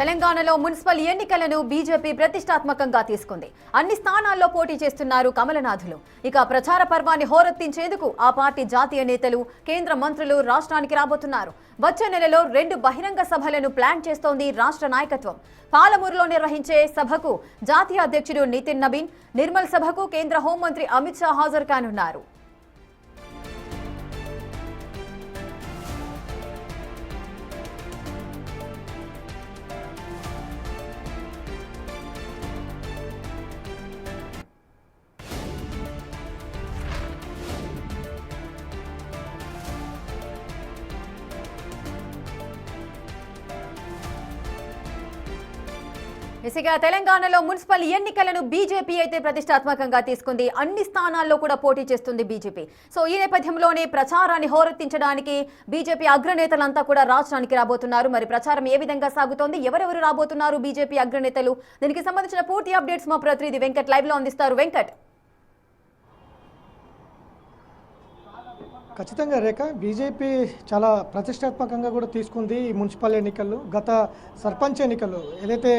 తెలంగాణలో మున్సిపల్ ఎన్నికలను బీజేపీ ప్రతిష్టాత్మకంగా తీసుకుంది. అన్ని స్థానాల్లో పోటీ చేస్తున్నారు కమలనాథులు. ఇక ప్రచార పర్వాన్ని హోరెత్తించేందుకు ఆ పార్టీ జాతీయ నేతలు, కేంద్ర మంత్రులు రాష్ట్రానికి రాబోతున్నారు. వచ్చే నెలలో 2 బహిరంగ సభలను ప్లాన్ చేస్తోంది రాష్ట్ర నాయకత్వం. పాలమూరులో నిర్వహించే సభకు జాతీయ అధ్యక్షుడు నితిన్ నబీన్, నిర్మల్ సభకు కేంద్ర హోంమంత్రి అమిత్ షా హాజరు కానున్నారు. ఇసిగా తెలంగాణలో మున్సిపల్ ఎన్నికలను బీజేపీ అయితే ప్రతిష్టాత్మకంగా తీసుకుంది. అన్ని స్థానాల్లో కూడా పోటీ చేస్తుంది బీజేపీ. సో ఈ నేపథ్యంలోనే ప్రచారాన్ని హోరెత్తించడానికి బీజేపీ అగ్రనేతలంతా కూడా రాష్ట్రానికి రాబోతున్నారు. మరి ప్రచారం ఏ విధంగా సాగుతోంది, ఎవరెవరు రాబోతున్నారు బీజేపీ అగ్రనేతలు, దీనికి సంబంధించిన పూర్తి అప్డేట్స్ మా ప్రతినిధి వెంకట్ లైవ్ లో అందిస్తారు. వెంకట్. ఖచ్చితంగా రేఖ, బీజేపీ చాలా ప్రతిష్టాత్మకంగా కూడా తీసుకుంది ఈ మున్సిపల్ ఎన్నికలు. గత సర్పంచ్ ఎన్నికలు ఏదైతే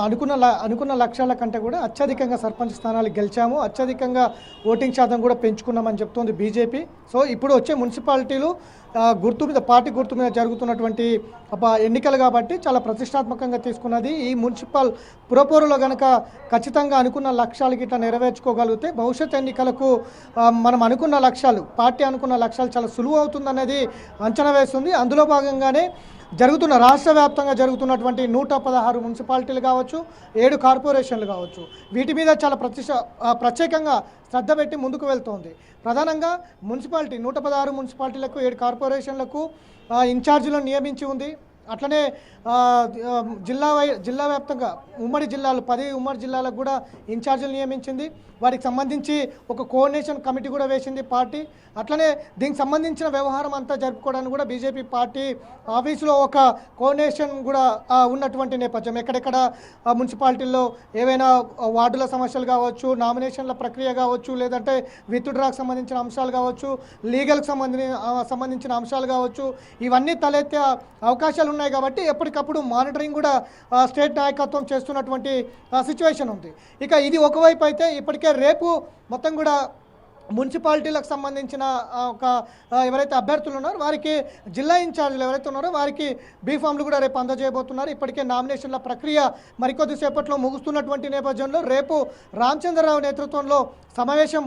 అనుకున్న లక్ష్యాల కంటే కూడా అత్యధికంగా సర్పంచ్ స్థానాలు గెలిచాము, అత్యధికంగా ఓటింగ్ శాతం కూడా పెంచుకున్నామని చెప్తోంది బీజేపీ. సో ఇప్పుడు వచ్చే మున్సిపాలిటీలు పార్టీ గుర్తు మీద జరుగుతున్నటువంటి ఎన్నికలు కాబట్టి చాలా ప్రతిష్టాత్మకంగా తీసుకున్నది. ఈ మున్సిపల్ పురపోరులో కనుక ఖచ్చితంగా అనుకున్న లక్ష్యాలు గిట్లా నెరవేర్చుకోగలిగితే భవిష్యత్ ఎన్నికలకు మనం అనుకున్న లక్ష్యాలు, పార్టీ అనుకున్న లక్ష్యాలు చాలా సులువు అవుతుందనేది అంచనా వేస్తుంది. అందులో భాగంగానే రాష్ట్ర వ్యాప్తంగా జరుగుతున్నటువంటి 116 మున్సిపాలిటీలు కావచ్చు, 7 కార్పొరేషన్లు కావచ్చు, వీటి మీద చాలా ప్రత్యేకంగా శ్రద్ధ పెట్టి ముందుకు వెళ్తోంది. ప్రధానంగా 116 మున్సిపాలిటీలకు, 7 కార్పొరేషన్లకు ఇన్ఛార్జీలను నియమించి ఉంది. అట్లనే జిల్లా వ్యాప్తంగా ఉమ్మడి జిల్లాలు 10 ఉమ్మడి జిల్లాలకు కూడా ఇన్ఛార్జీలు నియమించింది. వారికి సంబంధించి ఒక కోఆర్డినేషన్ కమిటీ కూడా వేసింది పార్టీ. అట్లనే దీనికి సంబంధించిన వ్యవహారం అంతా జరుపుకోవడానికి కూడా బీజేపీ పార్టీ ఆఫీసులో ఒక కోఆర్డినేషన్ కూడా ఉన్నటువంటి నేపథ్యం. ఎక్కడెక్కడ మున్సిపాలిటీల్లో ఏవైనా వార్డుల సమస్యలు కావచ్చు, నామినేషన్ల ప్రక్రియ కావచ్చు, లేదంటే విత్డ్రాకు సంబంధించిన అంశాలు కావచ్చు, లీగల్కి సంబంధించిన అంశాలు కావచ్చు, ఇవన్నీ తలెత్తే అవకాశాలు ఉన్నాయి. కాబట్టి ఎప్పటికప్పుడు మానిటరింగ్ కూడా స్టేట్ నాయకత్వం చేస్తున్నటువంటి సిచ్యువేషన్ ఉంది. ఇక ఇది ఒకవైపు అయితే, ఇప్పటికే రేపు మొత్తం కూడా మున్సిపాలిటీలకు సంబంధించిన ఎవరైతే అభ్యర్థులు ఉన్నారో వారికి జిల్లా ఇన్ఛార్జీలు ఎవరైతే ఉన్నారో వారికి బీఫామ్లు కూడా రేపు అందజేయబోతున్నారు. ఇప్పటికే నామినేషన్ల ప్రక్రియ మరికొద్దిసేపట్లో ముగుస్తున్నటువంటి నేపథ్యంలో రేపు రామచంద్రరావు నేతృత్వంలో సమావేశం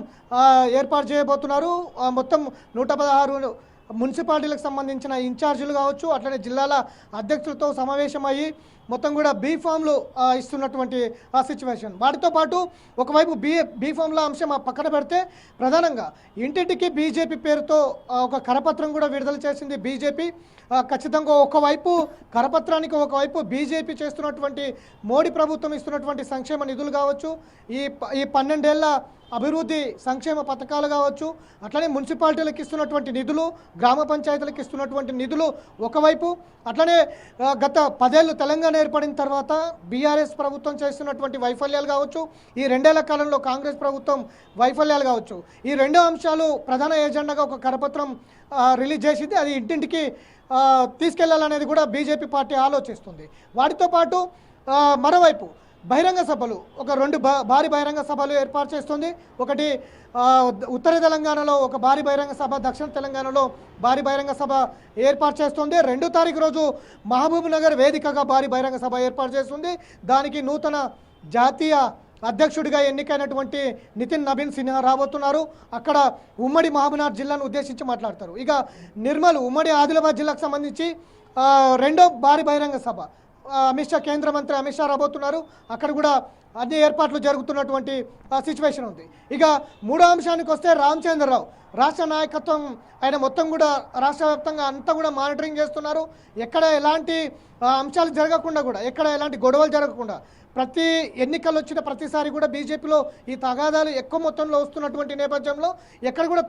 ఏర్పాటు చేయబోతున్నారు. మొత్తం 116 మున్సిపాలిటీలకు సంబంధించిన ఇన్ఛార్జీలు కావచ్చు, అట్లనే జిల్లాల అధ్యక్షులతో సమావేశమయ్యి మొత్తం కూడా బీఫామ్లు ఇస్తున్నటువంటి ఆ సిచ్యువేషన్. వాటితో పాటు ఒకవైపు బీఫామ్ల అంశం పక్కన పెడితే, ప్రధానంగా ఇంటింటికి బీజేపీ పేరుతో ఒక కరపత్రం కూడా విడుదల చేసింది బీజేపీ. ఖచ్చితంగా ఒకవైపు కరపత్రానికి, ఒకవైపు బీజేపీ చేస్తున్నటువంటి మోడీ ప్రభుత్వం ఇస్తున్నటువంటి సంక్షేమ నిధులు కావచ్చు, ఈ 12 ఏళ్ల అభివృద్ధి సంక్షేమ పథకాలు కావచ్చు, అట్లనే మున్సిపాలిటీలకు ఇస్తున్నటువంటి నిధులు, గ్రామ పంచాయతీలకు ఇస్తున్నటువంటి నిధులు ఒకవైపు, అట్లనే గత 10 ఏళ్ళు తెలంగాణ ఏర్పడిన తర్వాత బీఆర్ఎస్ ప్రభుత్వం చేస్తున్నటువంటి వైఫల్యాలు కావచ్చు, ఈ 2 ఏళ్ల కాలంలో కాంగ్రెస్ ప్రభుత్వం వైఫల్యాలు కావచ్చు, ఈ 2 అంశాలు ప్రధాన ఏజెండాగా ఒక కరపత్రం రిలీజ్ చేసింది. అది ఇంటింటికి తీసుకెళ్లాలనేది కూడా బీజేపీ పార్టీ ఆలోచిస్తుంది. వాటితో పాటు మరోవైపు బహిరంగ సభలు, ఒక 2 భారీ బహిరంగ సభలు ఏర్పాటు చేస్తుంది. ఒకటి ఉత్తర తెలంగాణలో ఒక భారీ బహిరంగ సభ, దక్షిణ తెలంగాణలో భారీ బహిరంగ సభ ఏర్పాటు చేస్తుంది. 2వ తారీఖు రోజు మహబూబ్ నగర్ వేదికగా భారీ బహిరంగ సభ ఏర్పాటు చేస్తుంది. దానికి నూతన జాతీయ అధ్యక్షుడిగా ఎన్నికైనటువంటి నితిన్ నబీన్ సిన్హా రాబోతున్నారు. అక్కడ ఉమ్మడి మహబూబ్నగర్ జిల్లాను ఉద్దేశించి మాట్లాడతారు. ఇక నిర్మల్, ఉమ్మడి ఆదిలాబాద్ జిల్లాకు సంబంధించి 2వ భారీ బహిరంగ సభ, అమిత్ షా, కేంద్ర మంత్రి అమిత్ షా రాబోతున్నారు. అక్కడ కూడా అన్ని ఏర్పాట్లు జరుగుతున్నటువంటి సిచ్యువేషన్ ఉంది. ఇక 3వ అంశానికి వస్తే, రామచంద్రరావు రాష్ట్ర నాయకత్వం ఆయన మొత్తం కూడా రాష్ట్ర వ్యాప్తంగా అంతా కూడా మానిటరింగ్ చేస్తున్నారు. ఎక్కడ ఎలాంటి అంశాలు జరగకుండా కూడా, ఎక్కడ ఎలాంటి గొడవలు జరగకుండా, ప్రతి ఎన్నికలు వచ్చిన ప్రతిసారి కూడా బీజేపీలో ఈ తగాదాలు ఎక్కువ మొత్తంలో వస్తున్నటువంటి నేపథ్యంలో ఎక్కడ కూడా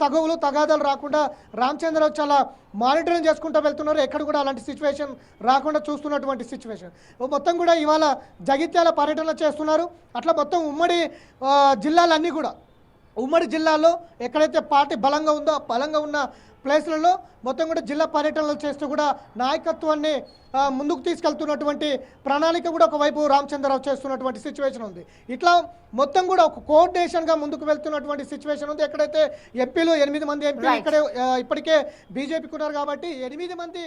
తగాదాలు రాకుండా రామచంద్రరావు చాలా మానిటరింగ్ చేసుకుంటూ వెళ్తున్నారు. ఎక్కడ కూడా అలాంటి సిచ్యువేషన్ రాకుండా చూస్తున్నటువంటి సిచ్యువేషన్. మొత్తం కూడా ఇవాళ జగిత్యాల పర్యటన చేస్తున్నారు. అట్లా మొత్తం ఉమ్మడి జిల్లాలన్నీ కూడా, ఉమ్మడి జిల్లాలో ఎక్కడైతే పార్టీ బలంగా ఉందో, బలంగా ఉన్న ప్లేస్లలో మొత్తం కూడా జిల్లా పర్యటనలు చేస్తూ కూడా నాయకత్వాన్ని ముందుకు తీసుకెళ్తున్నటువంటి ప్రణాళిక కూడా ఒకవైపు రామచంద్రరావు చేస్తున్నటువంటి సిచ్యువేషన్ ఉంది. ఇట్లా మొత్తం కూడా ఒక కోఆర్డినేషన్గా ముందుకు వెళ్తున్నటువంటి సిచ్యువేషన్ ఉంది. ఎక్కడైతే ఎంపీలు 8 మంది ఎంపీలు ఇక్కడే ఇప్పటికే బీజేపీకి ఉన్నారు కాబట్టి 8 మంది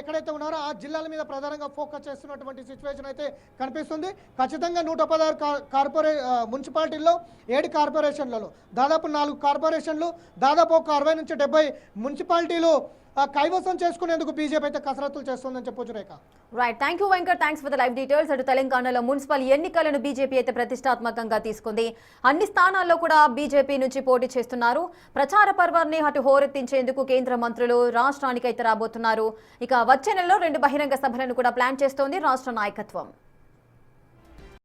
ఎక్కడైతే ఉన్నారో ఆ జిల్లాల మీద ప్రధానంగా ఫోకస్ చేస్తున్నటువంటి సిచ్యువేషన్ అయితే కనిపిస్తుంది. ఖచ్చితంగా 116 మున్సిపాలిటీల్లో 7 కార్పొరేషన్లలో దాదాపు 4 కార్పొరేషన్లు దాదాపు ఒక 60 నుంచి 70 మున్సిపాలిటీలు కైవసం చేసుకునేందుకు బీజేపీ అయితే కసరత్తులు చేస్తుందని చెప్పొచ్చు Rekha. Right, thank you Venkat, thanks for the live details. అటు తెలంగాణలో మున్సిపల్ ఎన్నికలను బీజేపీ అయితే ప్రతిష్టాత్మకంగా తీసుకుంది. అన్ని స్థానాల్లో కూడా బీజేపీ నుంచి పోటీ చేస్తున్నారు. ప్రచార పర్వాన్ని అటు హోరెత్తించేందుకు కేంద్ర మంత్రులు రాష్ట్రానికి అయితే రాబోతున్నారు. ఇక వచ్చే నెలలో 2 బహిరంగ సభలను కూడా ప్లాన్ చేస్తోంది రాష్ట్ర నాయకత్వం.